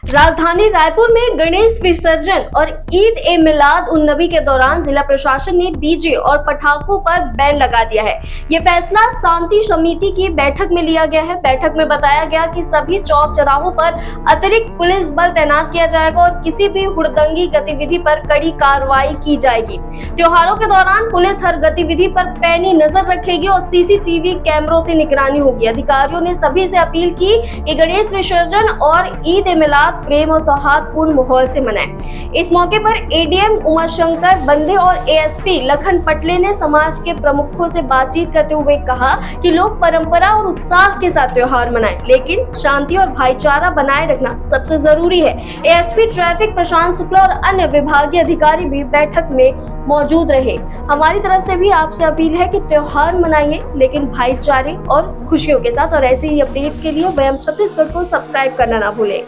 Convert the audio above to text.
राजधानी रायपुर में गणेश विसर्जन और ईद ए मिलाद उन नबी के दौरान जिला प्रशासन ने डीजे और पटाखों पर बैन लगा दिया है। ये फैसला शांति समिति की बैठक में लिया गया है। बैठक में बताया गया कि सभी चौक चौराहों पर अतिरिक्त पुलिस बल तैनात किया जाएगा और किसी भी हुड़दंगी गतिविधि पर कड़ी कार्रवाई की जाएगी। त्योहारों के दौरान पुलिस हर गतिविधि पर पैनी नजर रखेगी और सीसीटीवी कैमरों से निगरानी होगी। अधिकारियों ने सभी से अपील की कि गणेश विसर्जन और ईद ए मिलाद प्रेम और सौहार्दपूर्ण माहौल से मनाएं। इस मौके पर एडीएम उमाशंकर बंदे और एएसपी लखन पटले ने समाज के प्रमुखों से बातचीत करते हुए कहा कि लोग परंपरा और उत्साह के साथ त्योहार मनाएं, लेकिन शांति और भाईचारा बनाए रखना सबसे जरूरी है। एएसपी ट्रैफिक प्रशांत शुक्ला और अन्य विभागीय अधिकारी भी बैठक में मौजूद रहे। हमारी तरफ से भी आपसे अपील है कि त्योहार मनाइए, लेकिन भाईचारे और खुशियों के साथ। और ऐसे ही अपडेट्स के लिए वयम छत्तीसगढ़ को सब्सक्राइब करना ना भूलें।